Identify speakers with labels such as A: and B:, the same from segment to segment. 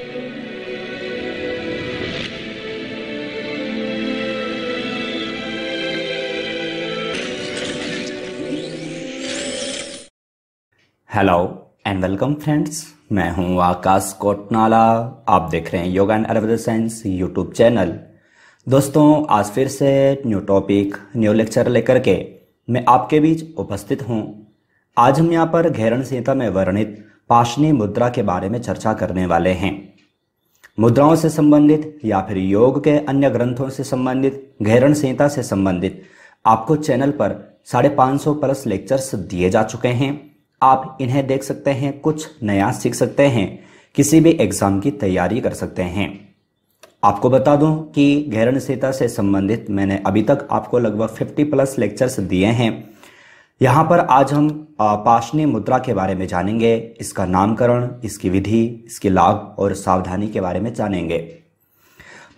A: Hello and welcome friends, मैं हूं आकाश कोटनाला। आप देख रहे हैं yoga and Ayurveda science YouTube channel. दोस्तों, आज फिर से न्यू टॉपिक, न्यू लेक्चर लेकर के मैं आपके बीच उपस्थित हूं। आज हम यहां पर घेरण संहिता में वर्णित पाशनी मुद्रा के बारे में चर्चा करने वाले हैं। मुद्राओं से संबंधित या फिर योग के अन्य ग्रंथों से संबंधित, घेरण संहिता से संबंधित आपको चैनल पर 550 प्लस लेक्चर्स दिए जा चुके हैं। आप इन्हें देख सकते हैं, कुछ नया सीख सकते हैं, किसी भी एग्जाम की तैयारी कर सकते हैं। आपको बता दूं कि घेरण संहिता से संबंधित मैंने अभी तक आपको लगभग 50 प्लस लेक्चर्स दिए हैं। यहाँ पर आज हम पाशनी मुद्रा के बारे में जानेंगे, इसका नामकरण, इसकी विधि, इसके लाभ और सावधानी के बारे में जानेंगे।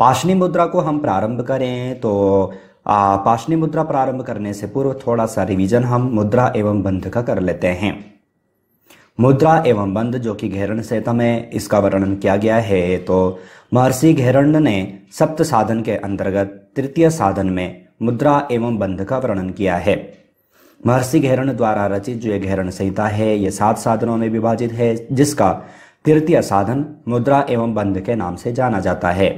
A: पाशनी मुद्रा को हम प्रारंभ करें तो पाशनी मुद्रा प्रारंभ करने से पूर्व थोड़ा सा रिवीजन हम मुद्रा एवं बंध का कर लेते हैं। मुद्रा एवं बंध, जो कि घेरण संहिता में इसका वर्णन किया गया है, तो महर्षि घेरण ने सप्त साधन के अंतर्गत तृतीय साधन में मुद्रा एवं बंध का वर्णन किया है। महर्षि घेरण द्वारा रचित जो ये घेरण संहिता है, ये 7 साधनों में विभाजित है, जिसका तृतीय साधन मुद्रा एवं बंध के नाम से जाना जाता है।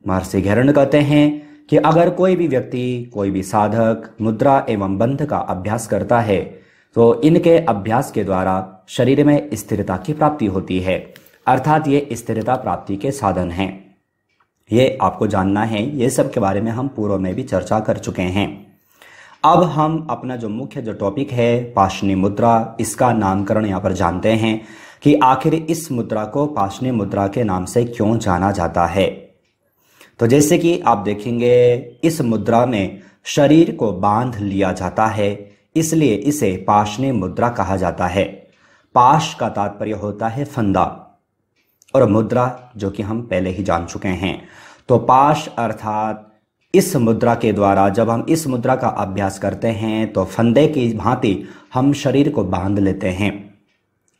A: महर्षि घेरण कहते हैं कि अगर कोई भी व्यक्ति, कोई भी साधक मुद्रा एवं बंध का अभ्यास करता है तो इनके अभ्यास के द्वारा शरीर में स्थिरता की प्राप्ति होती है, अर्थात ये स्थिरता प्राप्ति के साधन हैं। ये आपको जानना है, ये सब के बारे में हम पूर्व में भी चर्चा कर चुके हैं। अब हम अपना जो मुख्य जो टॉपिक है पाशनी मुद्रा, इसका नामकरण यहाँ पर जानते हैं कि आखिर इस मुद्रा को पाशनी मुद्रा के नाम से क्यों जाना जाता है। तो जैसे कि आप देखेंगे, इस मुद्रा में शरीर को बांध लिया जाता है, इसलिए इसे पाशनी मुद्रा कहा जाता है। पाश का तात्पर्य होता है फंदा, और मुद्रा जो कि हम पहले ही जान चुके हैं। तो पाश अर्थात इस मुद्रा के द्वारा जब हम इस मुद्रा का अभ्यास करते हैं तो फंदे की भांति हम शरीर को बांध लेते हैं।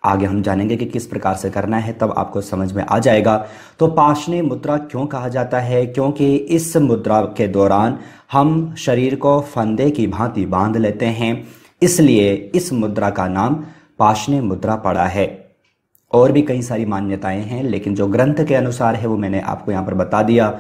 A: आगे हम जानेंगे कि किस प्रकार से करना है, तब आपको समझ में आ जाएगा। तो पाशनी मुद्रा क्यों कहा जाता है? क्योंकि इस मुद्रा के दौरान हम शरीर को फंदे की भांति बांध लेते हैं, इसलिए इस मुद्रा का नाम पाशनी मुद्रा पड़ा है। और भी कई सारी मान्यताएं हैं, लेकिन जो ग्रंथ के अनुसार है वो मैंने आपको यहाँ पर बता दिया।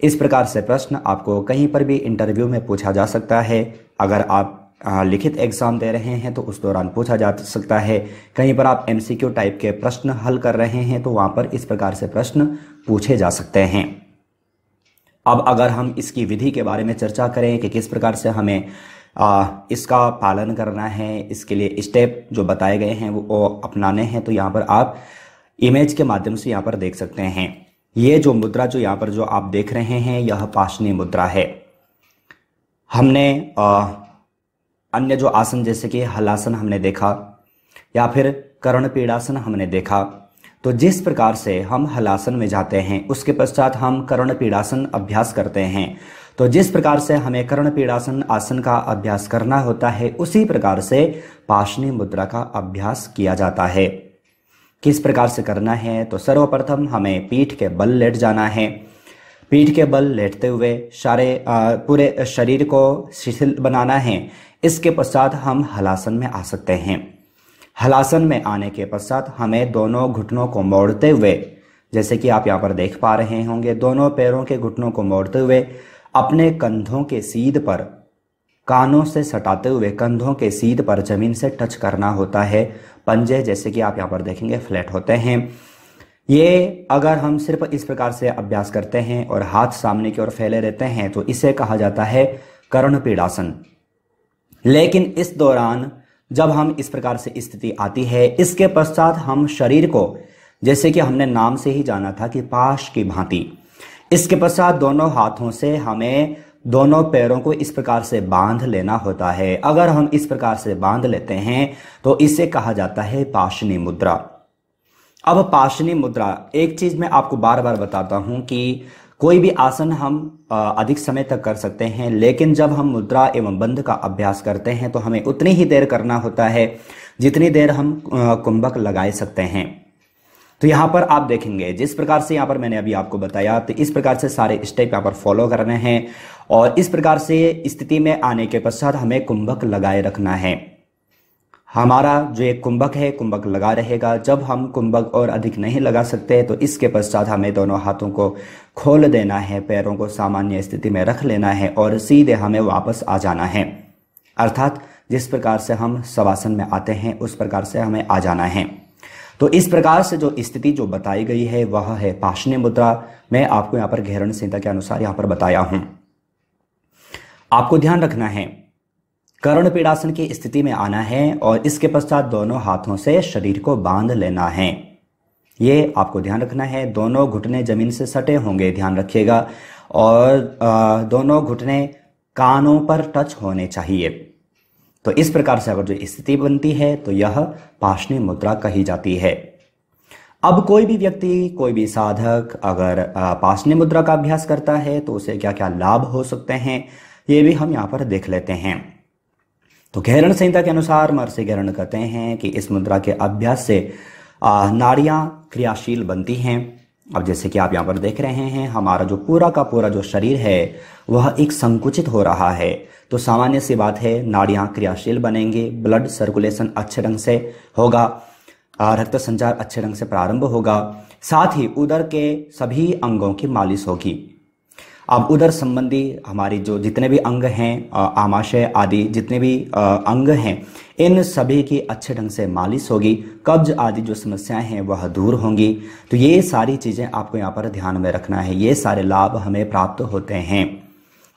A: इस प्रकार से प्रश्न आपको कहीं पर भी इंटरव्यू में पूछा जा सकता है। अगर आप लिखित एग्जाम दे रहे हैं तो उस दौरान पूछा जा सकता है। कहीं पर आप MCQ टाइप के प्रश्न हल कर रहे हैं तो वहां पर इस प्रकार से प्रश्न पूछे जा सकते हैं। अब अगर हम इसकी विधि के बारे में चर्चा करें कि किस प्रकार से हमें इसका पालन करना है, इसके लिए स्टेप जो बताए गए हैं वो अपनाने हैं, तो यहाँ पर आप इमेज के माध्यम से यहाँ पर देख सकते हैं। ये जो मुद्रा जो यहाँ पर जो आप देख रहे हैं, यह पाशनी मुद्रा है। हमने अन्य जो आसन जैसे कि हलासन हमने देखा या फिर कर्ण पीड़ासन हमने देखा, तो जिस प्रकार से हम हलासन में जाते हैं उसके पश्चात हम कर्ण पीड़ासन अभ्यास करते हैं, तो जिस प्रकार से हमें कर्ण पीड़ासन आसन का अभ्यास करना होता है उसी प्रकार से पाशनी मुद्रा का अभ्यास किया जाता है। किस प्रकार से करना है? तो सर्वप्रथम हमें पीठ के बल लेट जाना है। पीठ के बल लेटते हुए पूरे शरीर को शिथिल बनाना है। इसके पश्चात हम हलासन में आ सकते हैं। हलासन में आने के पश्चात हमें दोनों घुटनों को मोड़ते हुए, जैसे कि आप यहाँ पर देख पा रहे होंगे, दोनों पैरों के घुटनों को मोड़ते हुए अपने कंधों के सीध पर, कानों से सटाते हुए कंधों के सीध पर जमीन से टच करना होता है। पंजे जैसे कि आप यहाँ पर देखेंगे फ्लैट होते हैं। ये अगर हम सिर्फ इस प्रकार से अभ्यास करते हैं और हाथ सामने की ओर फैले रहते हैं तो इसे कहा जाता है कर्ण पीड़ासन। लेकिन इस दौरान जब हम इस प्रकार से स्थिति आती है, इसके पश्चात हम शरीर को, जैसे कि हमने नाम से ही जाना था कि पाश की भांति, इसके पश्चात दोनों हाथों से हमें दोनों पैरों को इस प्रकार से बांध लेना होता है। अगर हम इस प्रकार से बांध लेते हैं तो इसे कहा जाता है पाशनी मुद्रा। अब पाशनी मुद्रा, एक चीज मैं आपको बार बार बताता हूं कि कोई भी आसन हम अधिक समय तक कर सकते हैं, लेकिन जब हम मुद्रा एवं बंध का अभ्यास करते हैं तो हमें उतनी ही देर करना होता है जितनी देर हम कुंभक लगाए सकते हैं। तो यहाँ पर आप देखेंगे जिस प्रकार से यहाँ पर मैंने अभी आपको बताया, तो इस प्रकार से सारे स्टेप यहाँ पर फॉलो करने हैं और इस प्रकार से स्थिति में आने के पश्चात हमें कुंभक लगाए रखना है। हमारा जो एक कुंभक है, कुंभक लगा रहेगा। जब हम कुंभक और अधिक नहीं लगा सकते तो इसके पश्चात हमें दोनों हाथों को खोल देना है, पैरों को सामान्य स्थिति में रख लेना है और सीधे हमें वापस आ जाना है। अर्थात जिस प्रकार से हम शवासन में आते हैं उस प्रकार से हमें आ जाना है। तो इस प्रकार से जो स्थिति जो बताई गई है वह है पाशनी मुद्रा। मैं आपको यहाँ पर घेरण संहिता के अनुसार यहाँ पर बताया हूं। आपको ध्यान रखना है, कर्ण पीड़ासन की स्थिति में आना है और इसके पश्चात दोनों हाथों से शरीर को बांध लेना है। ये आपको ध्यान रखना है। दोनों घुटने जमीन से सटे होंगे, ध्यान रखिएगा, और दोनों घुटने कानों पर टच होने चाहिए। तो इस प्रकार से अगर जो स्थिति बनती है तो यह पाशनी मुद्रा कही जाती है। अब कोई भी व्यक्ति, कोई भी साधक अगर पाशनी मुद्रा का अभ्यास करता है तो उसे क्या क्या लाभ हो सकते हैं ये भी हम यहाँ पर देख लेते हैं। तो घेरण संहिता के अनुसार महर्षि घेरण कहते हैं कि इस मुद्रा के अभ्यास से नाड़ियां क्रियाशील बनती हैं। अब जैसे कि आप यहाँ पर देख रहे हैं, हमारा जो पूरा का पूरा जो शरीर है वह एक संकुचित हो रहा है। तो सामान्य सी बात है, नाड़ियां क्रियाशील बनेंगी, ब्लड सर्कुलेशन अच्छे ढंग से होगा, रक्त संचार अच्छे ढंग से प्रारंभ होगा, साथ ही उदर के सभी अंगों की मालिश होगी। अब उदर संबंधी हमारी जो जितने भी अंग हैं, आमाशय आदि जितने भी अंग हैं, इन सभी की अच्छे ढंग से मालिश होगी। कब्ज आदि जो समस्याएं हैं वह दूर होंगी। तो ये सारी चीज़ें आपको यहाँ पर ध्यान में रखना है। ये सारे लाभ हमें प्राप्त होते हैं।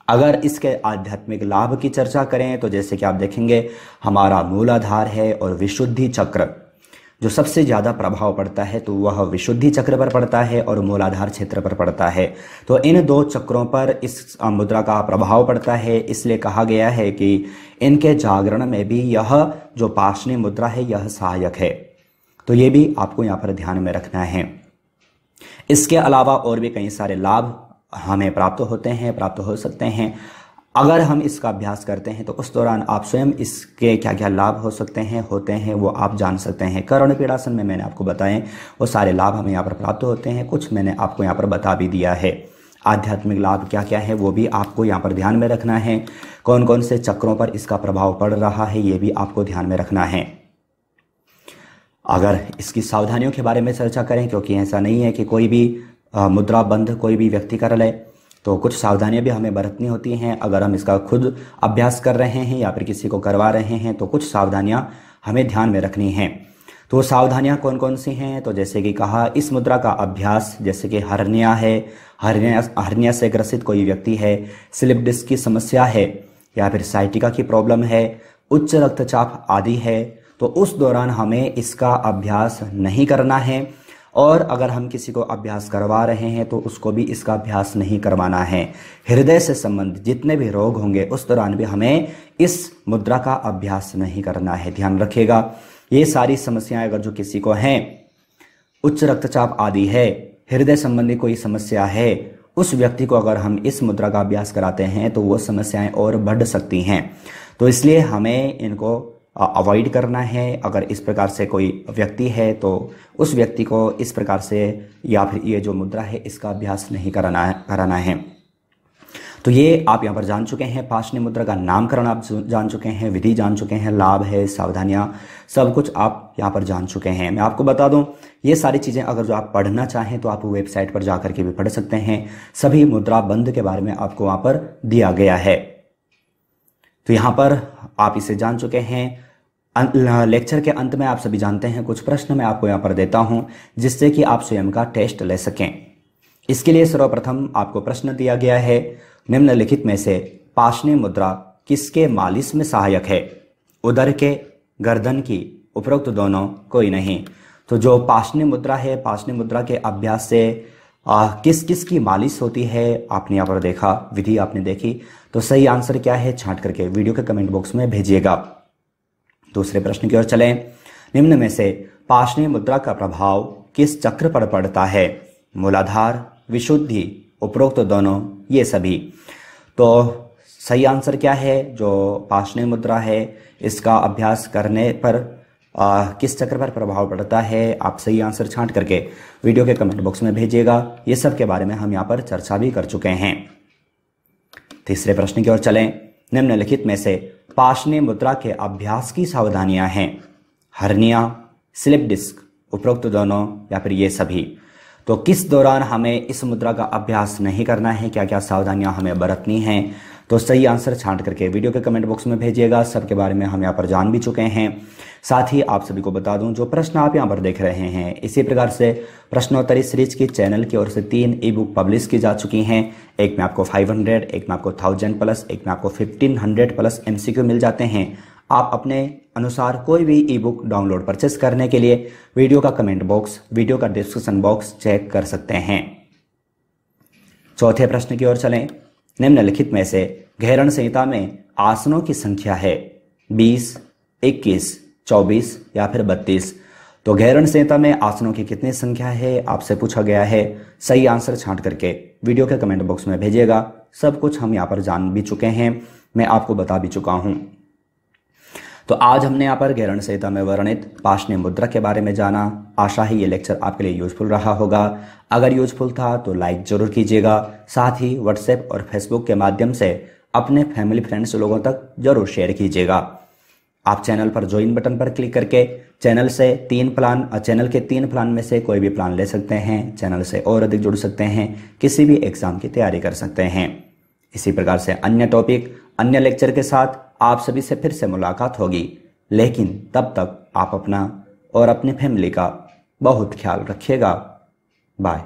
A: अगर इसके आध्यात्मिक लाभ की चर्चा करें तो जैसे कि आप देखेंगे, हमारा मूलाधार है और विशुद्धि चक्र जो सबसे ज़्यादा प्रभाव पड़ता है तो वह विशुद्धि चक्र पर पड़ता है और मूलाधार क्षेत्र पर पड़ता है। तो इन दो चक्रों पर इस मुद्रा का प्रभाव पड़ता है। इसलिए कहा गया है कि इनके जागरण में भी यह जो पाशनी मुद्रा है यह सहायक है। तो ये भी आपको यहाँ पर ध्यान में रखना है। इसके अलावा और भी कई सारे लाभ हमें प्राप्त होते हैं, प्राप्त हो सकते हैं। अगर हम इसका अभ्यास करते हैं तो उस दौरान आप स्वयं इसके क्या क्या लाभ हो सकते हैं, होते हैं, वो आप जान सकते हैं। कर्ण पीड़ासन में मैंने आपको बताएं वो सारे लाभ हमें यहाँ पर प्राप्त होते हैं। कुछ मैंने आपको यहाँ पर बता भी दिया है। आध्यात्मिक लाभ क्या क्या है वो भी आपको यहाँ पर ध्यान में रखना है। कौन कौन से चक्रों पर इसका प्रभाव पड़ रहा है ये भी आपको ध्यान में रखना है। अगर इसकी सावधानियों के बारे में चर्चा करें, क्योंकि ऐसा नहीं है कि कोई भी मुद्रा बंद कोई भी व्यक्ति कर ले, तो कुछ सावधानियां भी हमें बरतनी होती हैं। अगर हम इसका खुद अभ्यास कर रहे हैं या फिर किसी को करवा रहे हैं तो कुछ सावधानियां हमें ध्यान में रखनी हैं। तो सावधानियां कौन कौन सी हैं? तो जैसे कि कहा, इस मुद्रा का अभ्यास जैसे कि हर्निया है, हर्निया से ग्रसित कोई व्यक्ति है, स्लिप डिस्क की समस्या है या फिर साइटिका की प्रॉब्लम है, उच्च रक्तचाप आदि है, तो उस दौरान हमें इसका अभ्यास नहीं करना है। और अगर हम किसी को अभ्यास करवा रहे हैं तो उसको भी इसका अभ्यास नहीं करवाना है। हृदय से संबंधित जितने भी रोग होंगे उस दौरान भी हमें इस मुद्रा का अभ्यास नहीं करना है। ध्यान रखिएगा, ये सारी समस्याएं अगर जो किसी को हैं, उच्च रक्तचाप आदि है, हृदय संबंधी कोई समस्या है, उस व्यक्ति को अगर हम इस मुद्रा का अभ्यास कराते हैं तो वो समस्याएं और बढ़ सकती हैं। तो इसलिए हमें इनको अवॉइड करना है। अगर इस प्रकार से कोई व्यक्ति है तो उस व्यक्ति को इस प्रकार से या फिर ये जो मुद्रा है इसका अभ्यास नहीं कराना है। तो ये आप यहाँ पर जान चुके हैं। पाशनी मुद्रा का नामकरण आप जान चुके हैं, विधि जान चुके हैं, लाभ है, सावधानियाँ, सब कुछ आप यहाँ पर जान चुके हैं। मैं आपको बता दूँ, ये सारी चीज़ें अगर जो आप पढ़ना चाहें तो आप वेबसाइट पर जा करके भी पढ़ सकते हैं। सभी मुद्रा बंध के बारे में आपको वहाँ पर दिया गया है। तो यहाँ पर आप इसे जान चुके हैं। लेक्चर के अंत में आप सभी जानते हैं कुछ प्रश्न मैं आपको यहाँ पर देता हूँ जिससे कि आप स्वयं का टेस्ट ले सकें। इसके लिए सर्वप्रथम आपको प्रश्न दिया गया है, निम्नलिखित में से पाशनी मुद्रा किसके मालिश में सहायक है? उदर के, गर्दन की, उपरोक्त दोनों, कोई नहीं। तो जो पाशनी मुद्रा है, पाशनी मुद्रा के अभ्यास से किस किस की मालिश होती है आपने यहाँ पर देखा, विधि आपने देखी। तो सही आंसर क्या है छांट करके वीडियो के कमेंट बॉक्स में भेजिएगा। दूसरे प्रश्न की ओर चलें। निम्न में से पाशनी मुद्रा का प्रभाव किस चक्र पर पड़ता है? मूलाधार, विशुद्धि, उपरोक्त दोनों, ये सभी। तो सही आंसर क्या है? जो पाशनी मुद्रा है इसका अभ्यास करने पर किस चक्र पर प्रभाव पड़ता है, आप सही आंसर छांट करके वीडियो के कमेंट बॉक्स में भेजिएगा। ये सब के बारे में हम यहाँ पर चर्चा भी कर चुके हैं। तीसरे प्रश्न की ओर चलें। निम्नलिखित में से पाशनी मुद्रा के अभ्यास की सावधानियां हैं। हर्निया, स्लिप डिस्क, उपरोक्त दोनों या फिर ये सभी। तो किस दौरान हमें इस मुद्रा का अभ्यास नहीं करना है, क्या क्या सावधानियां हमें बरतनी हैं, तो सही आंसर छांट करके वीडियो के कमेंट बॉक्स में भेजिएगा। सबके बारे में हम यहाँ पर जान भी चुके हैं। साथ ही आप सभी को बता दूं, जो प्रश्न आप यहाँ पर देख रहे हैं, इसी प्रकार से प्रश्नोत्तरी सीरीज की चैनल की ओर से 3 ई बुक पब्लिश की जा चुकी हैं। एक में आपको 500, एक में आपको 1000 प्लस, एक में आपको 1500 प्लस MCQ मिल जाते हैं। आप अपने अनुसार कोई भी ई बुक डाउनलोड परचेस करने के लिए वीडियो का कमेंट बॉक्स, वीडियो का डिस्क्रिप्शन बॉक्स चेक कर सकते हैं। चौथे प्रश्न की ओर चलें। निम्नलिखित में से घेरण संहिता में आसनों की संख्या है 20, 21, 24 या फिर 32। तो घेरण संहिता में आसनों की कितनी संख्या है आपसे पूछा गया है। सही आंसर छांट करके वीडियो के कमेंट बॉक्स में भेजिएगा। सब कुछ हम यहाँ पर जान भी चुके हैं, मैं आपको बता भी चुका हूँ। तो आज हमने यहाँ पर घेरण संहिता में वर्णित पाशनी मुद्रा के बारे में जाना। आशा है ये लेक्चर आपके लिए यूजफुल रहा होगा। अगर यूजफुल था तो लाइक जरूर कीजिएगा। साथ ही व्हाट्सएप और फेसबुक के माध्यम से अपने फैमिली फ्रेंड्स लोगों तक जरूर शेयर कीजिएगा। आप चैनल पर ज्वाइन बटन पर क्लिक करके चैनल के 3 प्लान में से कोई भी प्लान ले सकते हैं। चैनल से और अधिक जुड़ सकते हैं, किसी भी एग्जाम की तैयारी कर सकते हैं। इसी प्रकार से अन्य टॉपिक, अन्य लेक्चर के साथ आप सभी से फिर से मुलाकात होगी। लेकिन तब तक आप अपना और अपनी फैमिली का बहुत ख्याल रखिएगा। बाय।